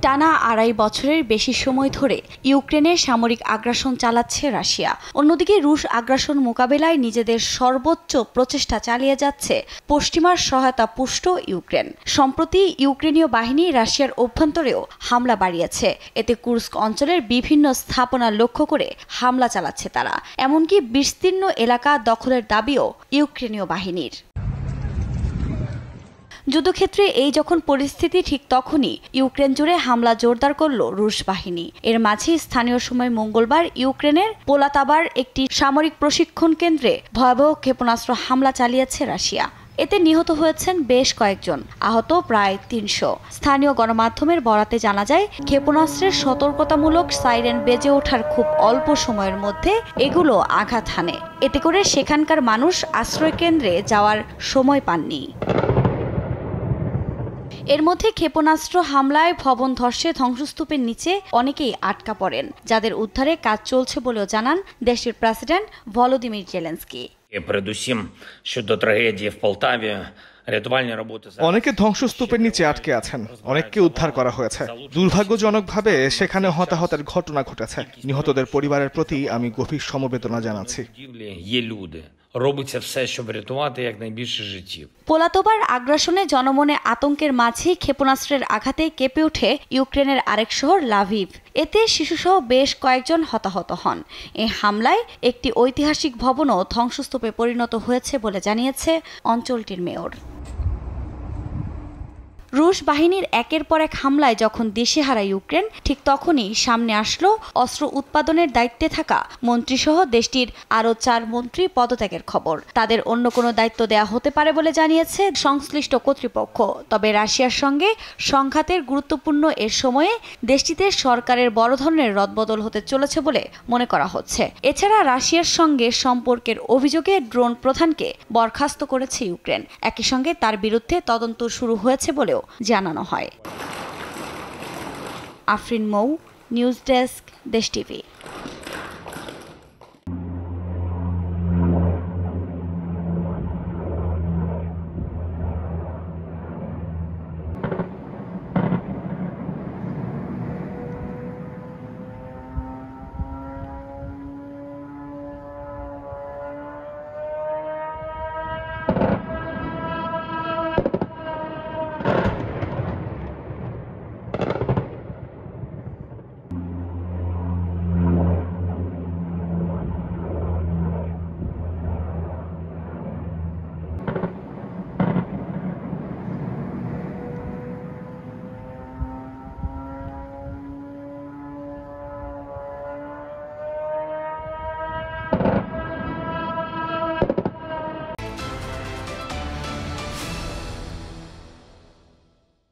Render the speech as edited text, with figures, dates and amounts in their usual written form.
টানা ২.৫ বছরের বেশি সময় ধরে ইউক্রেনে সামরিক আগ্রাসন চালাচ্ছে রাশিয়া। অন্যদিকে রুশ আগ্রাসন মোকাবেলায় নিজেদের সর্বোচ্চ প্রচেষ্টা চালিয়ে যাচ্ছে পশ্চিমার সহায়তা পুষ্ট ইউক্রেন। সম্প্রতি ইউক্রেনীয় বাহিনী রাশিয়ার অভ্যন্তরেও হামলা বাড়িয়েছে। এতে কুর্স্ক অঞ্চলের বিভিন্ন স্থাপনা লক্ষ্য করে হামলা চালাচ্ছে তারা। এমনকি বিস্তীর্ণ এলাকা দখলের দাবিও ইউক্রেনীয় বাহিনীর। যুদ্ধক্ষেত্রে এই যখন পরিস্থিতি, ঠিক তখনই ইউক্রেন জুড়ে হামলা জোরদার করল রুশ বাহিনী। এর মাঝে স্থানীয় সময় মঙ্গলবার ইউক্রেনের পোলাতাবার একটি সামরিক প্রশিক্ষণ কেন্দ্রে ভয়াবহ ক্ষেপণাস্ত্র হামলা চালিয়েছে রাশিয়া। এতে নিহত হয়েছেন বেশ কয়েকজন, আহত প্রায় ৩০০। স্থানীয় গণমাধ্যমের বরাতে জানা যায়, ক্ষেপণাস্ত্রের সতর্কতামূলক সাইরেন বেজে ওঠার খুব অল্প সময়ের মধ্যে এগুলো আঘাত হানে। এতে করে সেখানকার মানুষ আশ্রয়কেন্দ্রে যাওয়ার সময় পাননি। এর মধ্যে ক্ষেপণাস্ত্র হামলায় ভবন ধসে ধ্বংসস্তূপের নিচে অনেকেই আটকা পড়েন, যাদের উদ্ধারে কাজ চলছে বলেও জানান দেশটির প্রেসিডেন্ট ভলোদিমির জেলেনস্কি। অনেকে ধ্বংসস্তূপের নিচে আটকে আছেন, অনেককে উদ্ধার করা হয়েছে। দুর্ভাগ্যজনকভাবে সেখানে হতাহতের ঘটনা ঘটেছে। নিহতদের পরিবারের প্রতি আমি গভীর সমবেদনা জানাচ্ছি। পোলাতোবার আগ্রাসনে জনমনে আতঙ্কের মাঝেই ক্ষেপণাস্ত্রের আঘাতে কেঁপে ওঠে ইউক্রেনের আরেক শহর লাভিভ। এতে শিশুসহ বেশ কয়েকজন হতাহত হন। এই হামলায় একটি ঐতিহাসিক ভবনও ধ্বংসস্তূপে পরিণত হয়েছে বলে জানিয়েছে অঞ্চলটির মেয়র। রুশ বাহিনীর একের পর এক হামলায় যখন দিশেহারা ইউক্রেন, ঠিক তখনই সামনে আসলো অস্ত্র উৎপাদনের দায়িত্বে থাকা মন্ত্রীসহ দেশটির আরও ৪ মন্ত্রী পদত্যাগের খবর। তাদের অন্য কোনো দায়িত্ব দেয়া হতে পারে বলে জানিয়েছে সংশ্লিষ্ট কর্তৃপক্ষ। তবে রাশিয়ার সঙ্গে সংঘাতের গুরুত্বপূর্ণ এর সময়ে দেশটিতে সরকারের বড় ধরনের রদবদল হতে চলেছে বলে মনে করা হচ্ছে। এছাড়া রাশিয়ার সঙ্গে সম্পর্কের অভিযোগে ড্রোন প্রধানকে বরখাস্ত করেছে ইউক্রেন। একই সঙ্গে তার বিরুদ্ধে তদন্ত শুরু হয়েছে বলেও জানানো হয়। আফরিন মৌ, নিউজ ডেস্ক, দেশ টিভি।